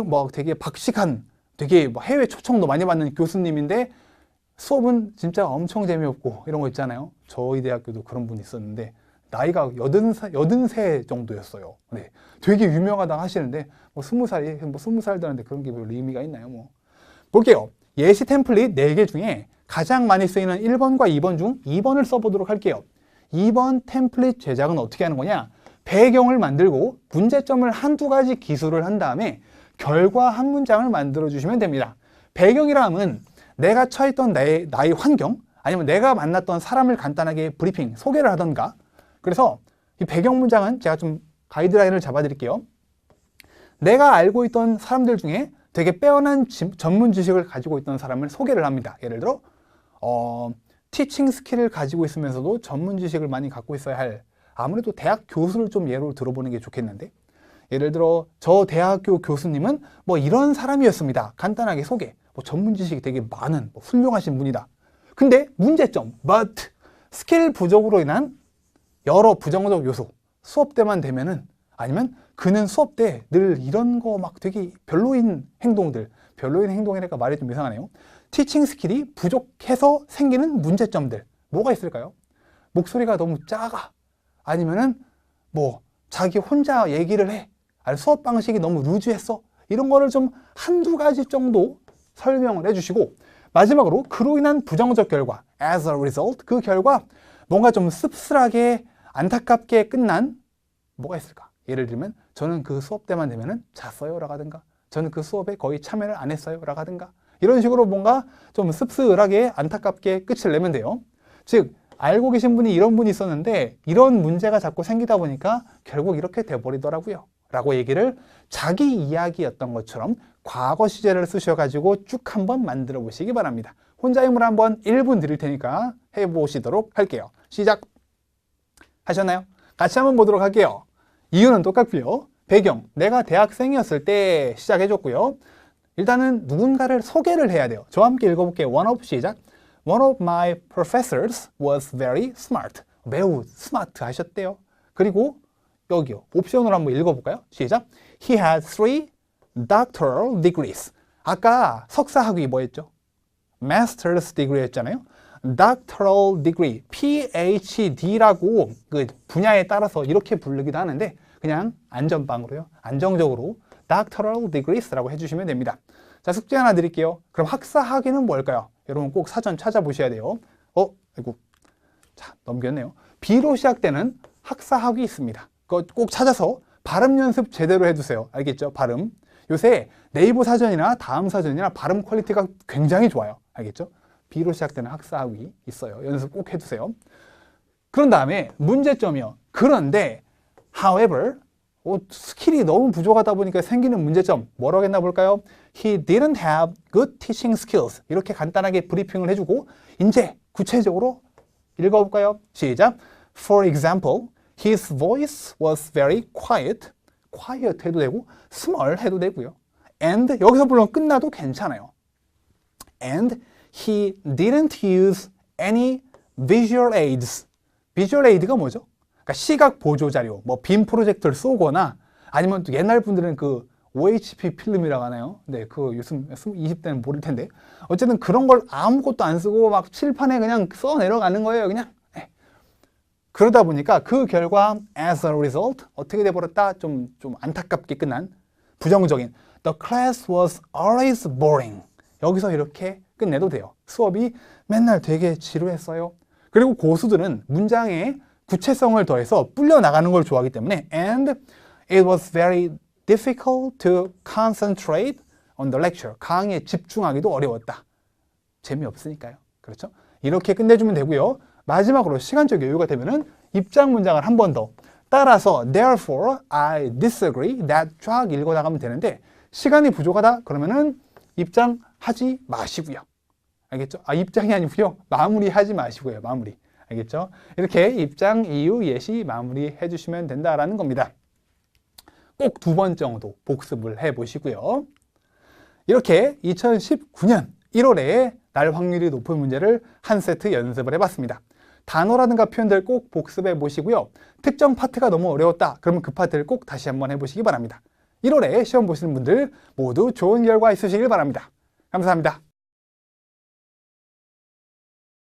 뭐 되게 박식한, 되게 뭐 해외 초청도 많이 받는 교수님인데 수업은 진짜 엄청 재미없고 이런 거 있잖아요. 저희 대학교도 그런 분이 있었는데 나이가 83 정도였어요. 네. 되게 유명하다 하시는데 뭐 20살이 뭐 20살들한테 그런 게 별로 의미가 있나요? 뭐 볼게요. 예시 템플릿 4개 중에 가장 많이 쓰이는 1번과 2번 중 2번을 써보도록 할게요. 2번 템플릿 제작은 어떻게 하는 거냐? 배경을 만들고 문제점을 한두 가지 기술을 한 다음에 결과 한 문장을 만들어 주시면 됩니다. 배경이라 함은 내가 처했던 나의 환경, 아니면 내가 만났던 사람을 간단하게 브리핑, 소개를 하던가. 그래서 이 배경 문장은 제가 좀 가이드라인을 잡아 드릴게요. 내가 알고 있던 사람들 중에 되게 빼어난 전문 지식을 가지고 있던 사람을 소개를 합니다. 예를 들어 티칭 스킬을 가지고 있으면서도 전문 지식을 많이 갖고 있어야 할, 아무래도 대학 교수를 좀 예로 들어보는 게 좋겠는데, 예를 들어 저 대학교 교수님은 뭐 이런 사람이었습니다. 간단하게 소개. 뭐 전문 지식이 되게 많은 뭐 훌륭하신 분이다. 근데 문제점, but 스킬 부족으로 인한 여러 부정적 요소, 수업 때만 되면은, 아니면 그는 수업 때 늘 이런 거 막 되게 별로인 행동이니까 말이 좀 이상하네요. 티칭 스킬이 부족해서 생기는 문제점들 뭐가 있을까요? 목소리가 너무 작아, 아니면은 뭐 자기 혼자 얘기를 해, 아니 수업 방식이 너무 루즈했어, 이런 거를 좀 한두 가지 정도 설명을 해주시고, 마지막으로 그로 인한 부정적 결과, as a result, 그 결과 뭔가 좀 씁쓸하게 안타깝게 끝난 뭐가 있을까? 예를 들면 저는 그 수업 때만 되면은 잤어요 라가든가, 저는 그 수업에 거의 참여를 안 했어요 라가든가, 이런 식으로 뭔가 좀 씁쓸하게 안타깝게 끝을 내면 돼요. 즉 알고 계신 분이 이런 분이 있었는데 이런 문제가 자꾸 생기다 보니까 결국 이렇게 돼버리더라고요 라고 얘기를 자기 이야기였던 것처럼 과거 시제를 쓰셔가지고 쭉 한번 만들어 보시기 바랍니다. 혼자 힘을 한번 1분 드릴 테니까 해보시도록 할게요. 시작! 하셨나요? 같이 한번 보도록 할게요. 이유는 똑같고요. 배경, 내가 대학생이었을 때 시작해줬고요. 일단은 누군가를 소개를 해야 돼요. 저와 함께 읽어볼게요. One of 시작. One of my professors was very smart. 매우 스마트 하셨대요. 그리고 여기요. 옵션으로 한번 읽어볼까요? 시작. He had 3 doctoral degrees. 아까 석사학위 뭐였죠? Master's degree 였잖아요. Doctoral degree, PhD라고 그 분야에 따라서 이렇게 부르기도 하는데 그냥 안전빵으로요. 안정적으로 Doctoral degrees라고 해주시면 됩니다. 자, 숙제 하나 드릴게요. 그럼 학사학위는 뭘까요? 여러분 꼭 사전 찾아보셔야 돼요. 아이고. 자, 넘겼네요. B로 시작되는 학사학위 있습니다. 그거 꼭 찾아서 발음 연습 제대로 해두세요. 알겠죠? 발음. 요새 네이버 사전이나 다음 사전이나 발음 퀄리티가 굉장히 좋아요. 알겠죠? B로 시작되는 학사학위 있어요. 연습 꼭 해두세요. 그런 다음에 문제점이요. 그런데 however, 스킬이 너무 부족하다 보니까 생기는 문제점 뭐라고 했나 볼까요? He didn't have good teaching skills. 이렇게 간단하게 브리핑을 해주고 이제 구체적으로 읽어볼까요? 시작. For example, his voice was very quiet. quiet 해도 되고 small 해도 되고요. And 여기서 물론 끝나도 괜찮아요. And he didn't use any visual aids. visual aid가 뭐죠? 그러니까 시각 보조 자료, 뭐 빔 프로젝터를 쏘거나 아니면 또 옛날 분들은 그 OHP 필름이라고 하나요? 네, 그 요즘 20대는 모를 텐데 어쨌든 그런 걸 아무것도 안 쓰고 막 칠판에 그냥 써 내려가는 거예요, 그냥. 네. 그러다 보니까 그 결과 as a result 어떻게 돼버렸다? 좀 안타깝게 끝난 부정적인 The class was always boring. 여기서 이렇게 끝내도 돼요. 수업이 맨날 되게 지루했어요. 그리고 고수들은 문장에 구체성을 더해서 불려 나가는 걸 좋아하기 때문에 and it was very difficult to concentrate on the lecture. 강의에 집중하기도 어려웠다. 재미없으니까요. 그렇죠? 이렇게 끝내주면 되고요. 마지막으로 시간적 여유가 되면은 입장 문장을 한 번 더 따라서 therefore I disagree that 쫙 읽어 나가면 되는데 시간이 부족하다 그러면은 입장하지 마시고요. 알겠죠? 입장이 아니고요. 마무리하지 마시고요. 마무리. 알겠죠? 이렇게 입장, 이유, 예시 마무리 해주시면 된다라는 겁니다. 꼭 2번 정도 복습을 해보시고요. 이렇게 2019년 1월에 날 확률이 높은 문제를 한 세트 연습을 해봤습니다. 단어라든가 표현들 꼭 복습해 보시고요. 특정 파트가 너무 어려웠다. 그러면 그 파트를 꼭 다시 한번 해보시기 바랍니다. 1월에 시험 보시는 분들 모두 좋은 결과 있으시길 바랍니다. 감사합니다.